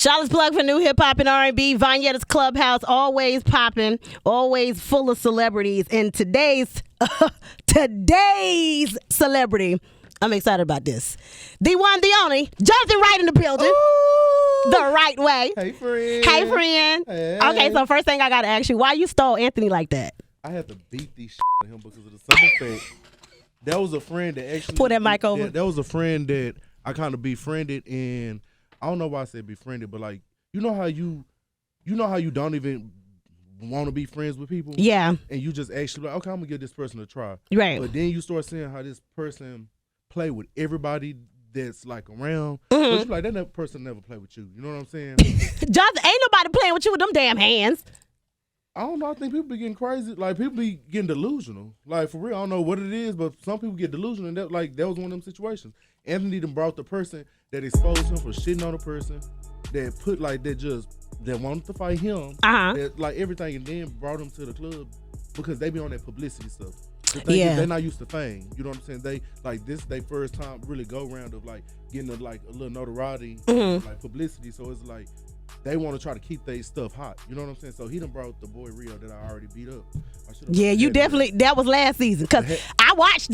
Charlotte's plug for new hip hop and R&B. Vonyetta's Clubhouse, always popping, always full of celebrities. And today's celebrity, I'm excited about this. The one, the only, Jonathan Wright in the building. Ooh. The right way. Hey, friend. Hey, friend. Hey. Okay, so first thing I got to ask you, why you stole Anthony like that? I had to beat these out of him because of the simple fact. That was a friend that actually... Pull that mic over. That was a friend that I kind of befriended, and I don't know why I said befriended, but like, you know how you don't even want to be friends with people? Yeah. And you just actually like, okay, I'm going to give this person a try. Right. But then you start seeing how this person play with everybody that's like around. Mm-hmm. But you like, that person never play with you. You know what I'm saying? Jonathan, ain't nobody playing with you with them damn hands. I don't know. I think people be getting crazy. Like, people be getting delusional. Like, for real, I don't know what it is, but some people get delusional. And that was one of them situations. Anthony done brought the person that exposed him for shitting on a person, that put, like, that wanted to fight him, that, like, everything, and then brought him to the club because they be on that publicity stuff. The thing is, they're not used to fame. You know what I'm saying? They, like, this they first time really go round of, like, getting, a little notoriety, like, publicity. So it's like, they want to try to keep their stuff hot. You know what I'm saying? So he done brought the boy Rio that I already beat up. Yeah, you definitely, that was last season. Because I watched.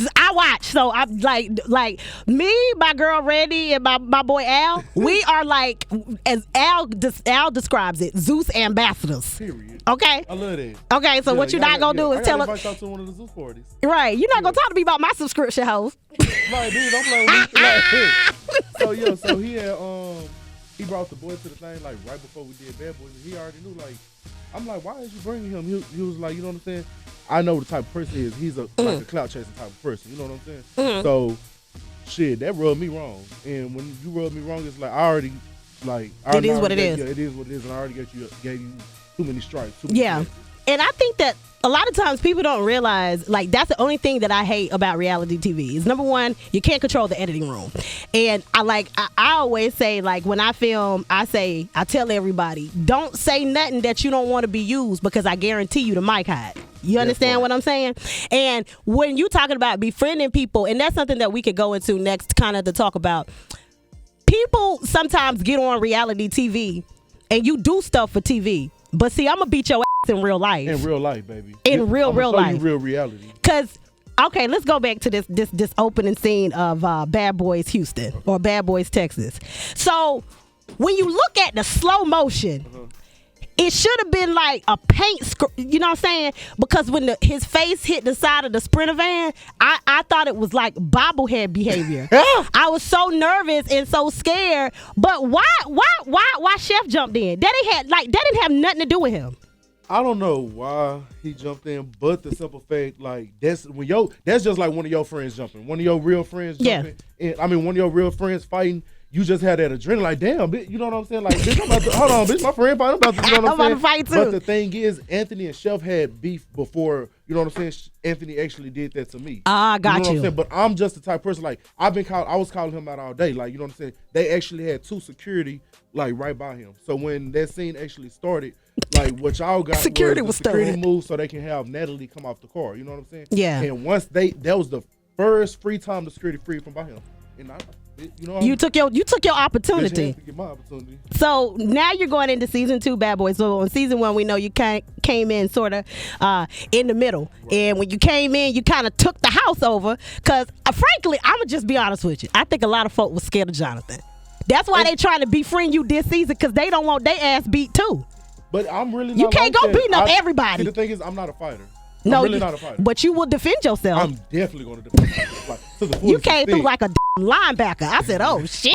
So I'm like me, my girl Randy, and my boy Al, we are like, as Al describes it, Zeus ambassadors. Period. Okay? I love that. Okay, so what you're not going to do is tell us. I invite y'all to one of the Zeus parties. Right. You're not going to talk to me about my subscription host. Like, dude, don't play with me. Like, hey. So he had, he brought the boy to the thing, like, right before we did Bad Boys, and he already knew, like, I'm like, why is you bringing him? He was like, you know what I'm saying? I know the type of person he is. He's like a clout chasing type of person. You know what I'm saying? So, shit, that rubbed me wrong. And when you rub me wrong, it's like, it is what it is. Yeah, it is what it is, and I already gave you too many strikes. Chances. And I think that a lot of times people don't realize, like, that's the only thing that I hate about reality TV is, number one, you can't control the editing room. And I always say, like, when I film, I tell everybody, don't say nothing that you don't want to be used, because I guarantee you the mic hide. You understand what I'm saying? And when you talking about befriending people, and that's something that we could go into next, kind of to talk about, people sometimes get on reality TV and you do stuff for TV. But see, I'm going to beat your ass in real life. In real life, baby. In real life. You real reality. Because, okay, let's go back to this opening scene of Bad Boys Houston or Bad Boys Texas. So when you look at the slow motion, it should have been like a paint, you know what I'm saying? Because when his face hit the side of the Sprinter van, I thought it was like bobblehead behavior. I was so nervous and so scared. But why Chef jumped in? That didn't have nothing to do with him. I don't know why he jumped in, but the simple fact, like, that's just like one of your friends jumping, one of your real friends jumping. And, I mean, one of your real friends fighting. You just had that adrenaline, like, damn, bitch, you know what I'm saying? Like, bitch, I'm about to, hold on, bitch, my friend, I'm about to, you know what I'm saying? I'm about to fight too. But the thing is, Anthony and Chef had beef before, you know what I'm saying? Anthony actually did that to me. Got you. Know what I'm saying? But I'm just the type of person, like, I was calling him out all day, like, you know what I'm saying? They actually had 2 security, like, right by him. So when that scene actually started, like, what y'all got security was the security move so they can have Natalie come off the car, you know what I'm saying? Yeah. And once that was the first free time the security freed from by him. And you took your opportunity. To get my opportunity. So now you're going into season 2, Bad Boys. So on season 1, we know you came in sort of in the middle, and when you came in, you kind of took the house over. Cause frankly, I'm gonna just be honest with you. I think a lot of folk was scared of Jonathan. That's why they trying to befriend you this season, cause they don't want their ass beat too. But I'm really not. You can't like go that. beating up everybody. See, the thing is, I'm not a fighter. No, I'm really not a fighter. But you will defend yourself. I'm definitely going to defend myself. Like, to the you came through like a linebacker. I said, oh, shit.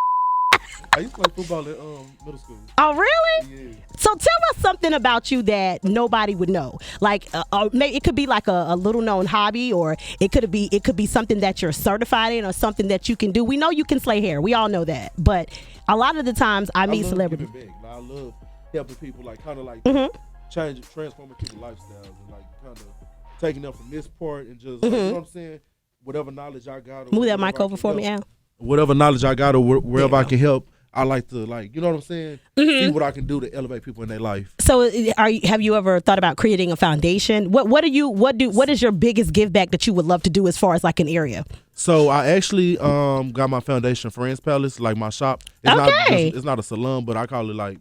I used to play football at middle school. Oh, really? Yeah. So tell us something about you that nobody would know. Like, maybe it could be like a little known hobby, or it could be something that you're certified in, or something that you can do. We know you can slay hair. We all know that. But a lot of the times I meet celebrities. I love helping people, like, kind of like transforming people's lifestyles, and like kind of taking them from this part and just, like, you know what I'm saying? Whatever knowledge I got. Move that mic over for me, Al. Whatever knowledge I got, or wherever I can help, I like to you know what I'm saying? See what I can do to elevate people in their life. So have you ever thought about creating a foundation? What is your biggest give back that you would love to do as far as like an area? So I actually got my foundation Friends Palace, like my shop. It's not a salon, but I call it like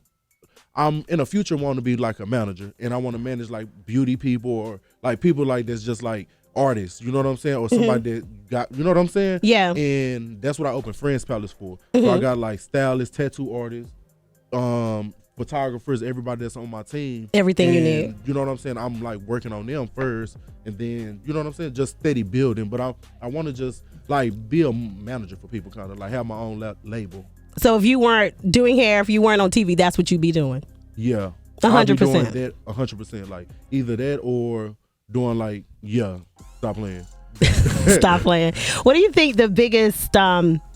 I'm in the future want to be like a manager, and I want to manage like beauty people or like people like that's just like artists, you know what I'm saying, or somebody that got, you know what I'm saying. Yeah. And that's what I opened Friends Palace for. So I got like stylists, tattoo artists, photographers, everybody that's on my team. Everything you need. You know what I'm saying. I'm like working on them first, and then you know what I'm saying, just steady building. But I want to just like be a manager for people, kind of like have my own label. So if you weren't doing hair, if you weren't on TV, that's what you'd be doing. Yeah, 100%. That 100%. Like either that or doing like stop playing. Stop playing. What do you think the biggest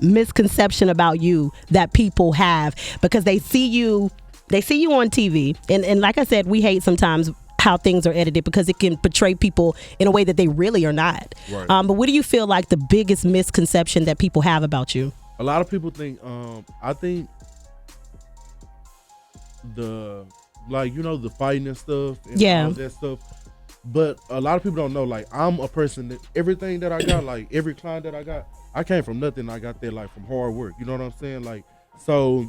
misconception about you that people have because they see you on TV, and like I said, we hate sometimes how things are edited because it can portray people in a way that they really are not. Right. But what do you feel like the biggest misconception that people have about you? A lot of people think, I think the the fighting and stuff and all that stuff. But a lot of people don't know, like, I'm a person that everything that I got, like every client that I got, I came from nothing. I got there like from hard work. You know what I'm saying? Like, so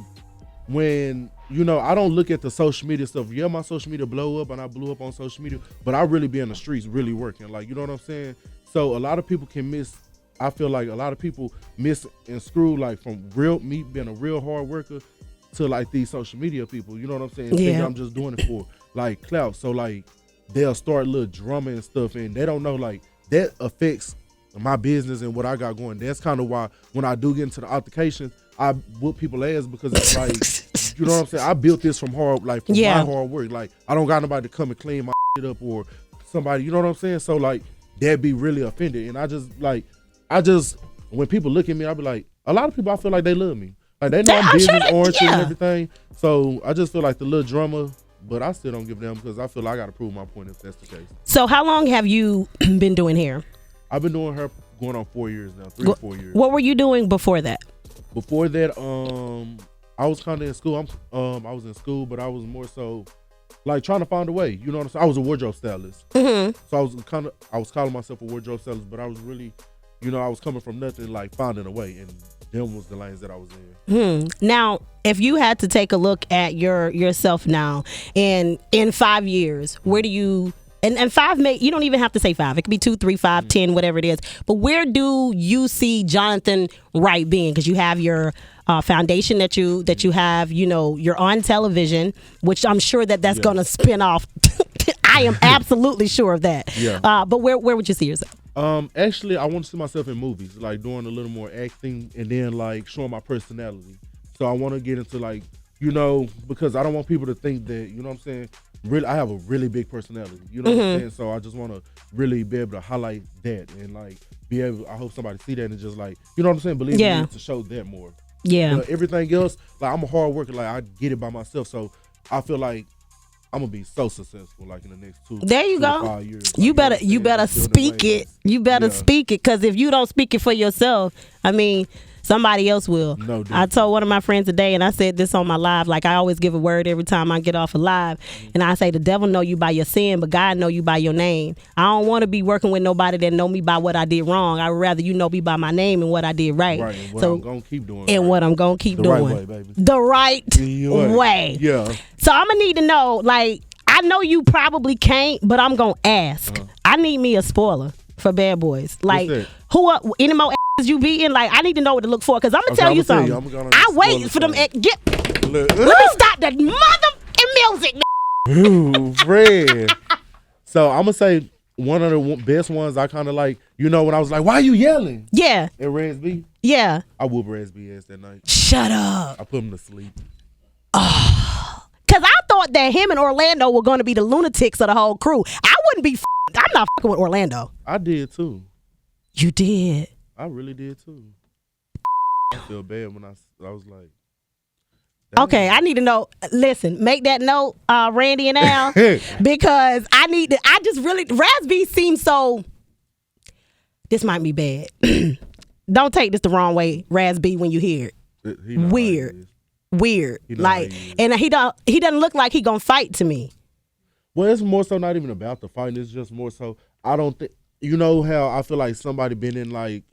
when, I don't look at the social media stuff. Yeah, my social media blow up and I blew up on social media, but I really be in the streets really working. Like, you know what I'm saying? So a lot of people I feel like a lot of people miss and screw like from me being a real hard worker to like these social media people. You know what I'm saying? Yeah. Think I'm just doing it for like clout. So like they'll start little drama and stuff, and they don't know like that affects my business and what I got going. That's kind of why when I do get into the altercations, I whoop people ass because it's like, you know what I'm saying? I built this from my hard work. Like I don't got nobody to come and clean my shit up or somebody, you know what I'm saying? So like they'd be really offended, and I just when people look at me, I be like, a lot of people I feel like they love me. Like they know I'm business oriented and everything. So I just feel like the little drama, but I still don't give them because I feel like I got to prove my point if that's the case. So how long have you been doing hair? I've been doing hair going on 4 years now, 3 or 4 years. What were you doing before that? Before that, I was kind of in school. I was in school, but I was more so like trying to find a way. You know what I'm saying? I was a wardrobe stylist. So I was calling myself a wardrobe stylist, but I was really, I was coming from nothing, like finding a way, and them was the lanes that I was in. Now, if you had to take a look at yourself now, in 5 years, where do you? And 5 you don't even have to say 5. It could be 2, 3, 5, 10, whatever it is. But where do you see Jonathan Wright being? Because you have your foundation that you have. You're on television, which I'm sure that's going to spin off. I am absolutely sure of that. Yeah. But where would you see yourself? Actually, I want to see myself in movies, like doing a little more acting and then like showing my personality. So I want to get into like, because I don't want people to think that, you know what I'm saying? Really, I have a really big personality. You know what I'm saying? So I just want to really be able to highlight that and like be able. I hope somebody see that and just like, you know what I'm saying? Believe in me to show that more. Yeah. But everything else, like I'm a hard worker. Like I get it by myself. So I feel like I'm gonna be so successful like in the next 2 there you go. to 5 years. You better speak it. You better speak it, because if you don't speak it for yourself, I mean, somebody else will. No, I told one of my friends today, and I said this on my live, like I always give a word every time I get off a live, and I say the devil know you by your sin, but God know you by your name. I don't want to be working with nobody that know me by what I did wrong. I would rather you know me by my name and what I did right. Right, and what I'm gonna keep doing. And what I'm gonna keep doing. Right way, baby. The right way. Yeah. So I'm gonna need to know, like, I know you probably can't, but I'm gonna ask. I need me a spoiler for Bad Boys. Like, any more asses you be in? Like, I need to know what to look for, because I'm gonna tell you something. I wait for them. Let me stop that music. Ooh, Fred. So I'm gonna say one of the best ones I kind of like. When I was like, "Why are you yelling?" Yeah. At Reds B. Yeah. I whooped Reds B ass that night. Shut up. I put him to sleep. Because I thought that him and Orlando were going to be the lunatics of the whole crew. I wouldn't be. I'm not fucking with Orlando. I did too. You did. I really did too. I feel bad when I was like. Okay, I need to know. Listen, make that note, Randy and Al, because I just really, Raz-B seems so. This might be bad. Don't take this the wrong way, Raz-B, when you hear it. Weird. weird. You know like, how he is. and he doesn't look like he gonna fight to me. Well, it's more so not even about the fighting. It's just more so, I don't think, you know how I feel like somebody been in like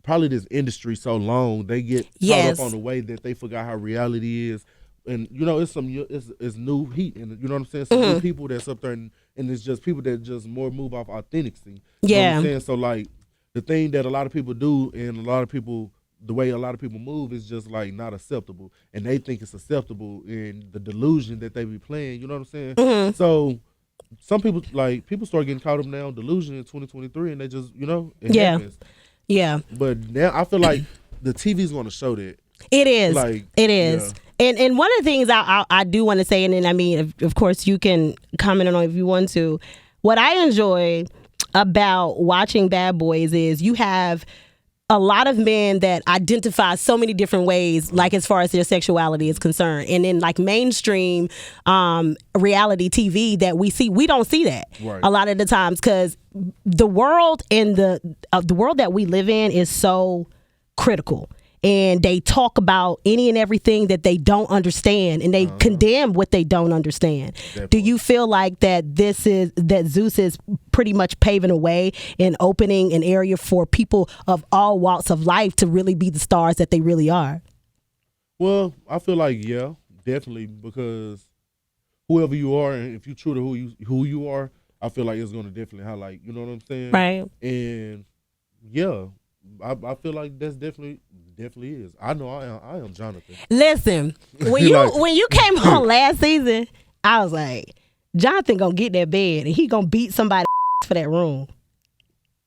probably this industry so long, they get caught up on the way that they forgot how reality is. And you know, it's new heat, and you know what I'm saying. Some new people that's up there, and it's just people that just more move off authenticity. You know what I'm saying? So like the thing that a lot of people do, and the way a lot of people move is just like not acceptable, and they think it's acceptable in the delusion that they be playing. You know what I'm saying? So some people start getting caught up now in delusion in 2023, and they just it happens. Yeah. But now I feel like the TV's going to show that. It is. Like, it is. Yeah. And one of the things I do want to say, and then I mean, of course, you can comment on it if you want to. What I enjoy about watching Bad Boys is you have a lot of men that identify so many different ways, like as far as their sexuality is concerned. And in like mainstream reality TV that we see, we don't see that a lot of the times, because the world and the world that we live in is so critical. And they talk about any and everything that they don't understand, and they condemn what they don't understand. Do you feel like that Zeus is pretty much paving a way and opening an area for people of all walks of life to really be the stars that they really are? Well, I feel like definitely, because whoever you are, and if you're true to who you are, I feel like it's going to definitely highlight. You know what I'm saying? Right. And I feel like that's definitely is. I know I am Jonathan. Listen, when you came on last season, I was like, Jonathan gonna get that bed and he gonna beat somebody for that room.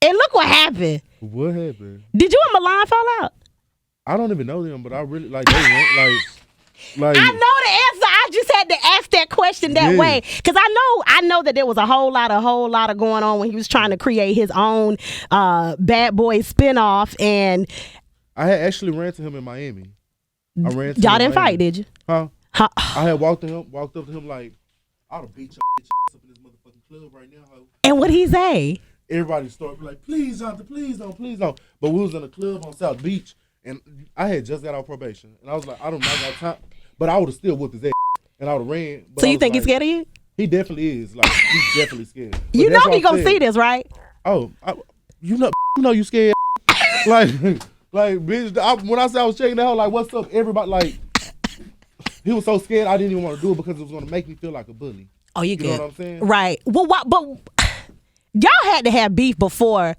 And look what happened. What happened? Did you and Milan fall out? I don't even know them, but I really like they went like I know the answer. I just had to ask that question that way, because I know that there was a whole lot of going on when he was trying to create his own Bad Boy spinoff. And I had actually ran to him in Miami. Y'all didn't fight, did you? Huh? I had walked up to him like, I'll beat your bitch ass up in this motherfucking club right now, ho. And what'd he say? Everybody started like, please, Jonathan, please don't. But we was in a club on South Beach, and I had just got out probation, and I was like, I don't know, I got time, but I would have still whooped his ass, and I would have ran. So you think he's scared of you? He definitely is. Like, he's definitely scared. But you know he gonna see this, right? Oh, you know you scared. Like, bitch, when I said I was checking the hell, like, what's up, everybody, like, he was so scared I didn't even want to do it because it was going to make me feel like a bully. Oh, you know what I'm saying? Right. Well, but y'all had to have beef before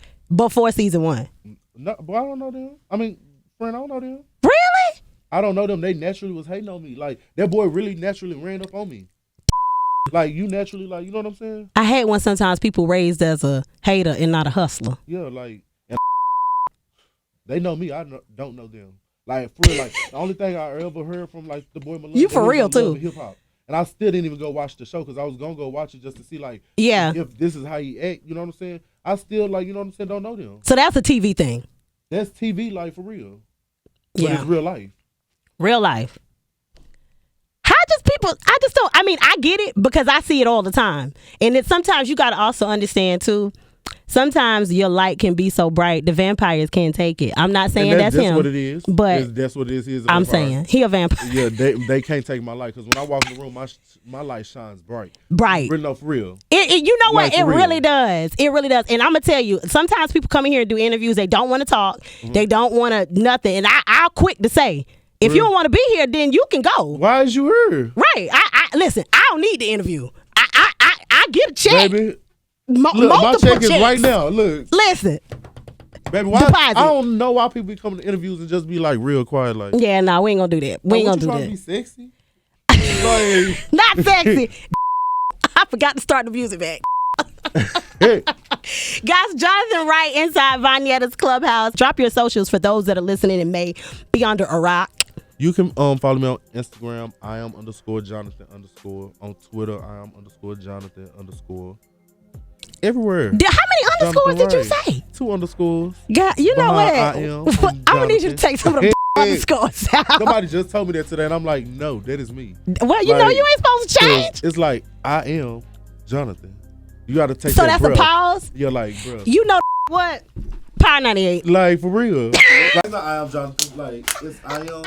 season 1. No, but I don't know them. I mean, friend, I don't know them. Really? I don't know them. They naturally was hating on me. Like, that boy really naturally ran up on me. Like, you naturally, like, you know what I'm saying? I hate when sometimes people raised as a hater and not a hustler. Yeah, like, and they know me. I don't know them. Like, for real, like, the only thing I ever heard from, like, the boy Malone. You for real, too. Hip hop. And I still didn't even go watch the show because I was going to go watch it just to see, like, if this is how he act. You know what I'm saying? I still, like, you know what I'm saying, don't know them. So that's a TV thing. That's TV, like, for real. But Yeah. it's real life. Real life. I get it because I see it all the time. And sometimes you got to also understand, too, sometimes your light can be so bright, the vampires can't take it. I'm not saying that's him. That's what it is. But that's what it is. He is a I'm vampire. saying he a vampire. Yeah, they can't take my light because when I walk in the room, my light shines bright. Bright. No, for real. You know what? Like, it really does. It really does. And I'm going to tell you, sometimes people come in here and do interviews. They don't want to talk. Mm-hmm. They don't want to nothing. And I'll quick to say, if you don't want to be here, then you can go. Why is you here? Right. Listen, I don't need the interview. I get a check. Baby. Look, my check checks. is right now. Look. Listen. Baby, why? I don't know why people be coming to interviews and just be like real quiet. Like, yeah, no, we ain't gonna do that. We ain't gonna do that. To be sexy? Like, not sexy. I forgot to start the music back. Guys, Jonathan Wright inside Vonyetta's Clubhouse. Drop your socials for those that are listening and may be under a rock. You can follow me on Instagram. I am _Jonathan_. On Twitter, I am _Jonathan_. Everywhere. How many underscores did you say? 2 underscores. God, you know what? I am. I'm gonna need you to take some of them underscores out. Somebody just told me that today, and I'm like, no, that is me. Well, you know you ain't supposed to change. It's like, I am Jonathan. You got to take so that that's a pause? You're like, bro. You know what? Power 98. Like, for real. Like, it's not I am Jonathan. Like, it's I am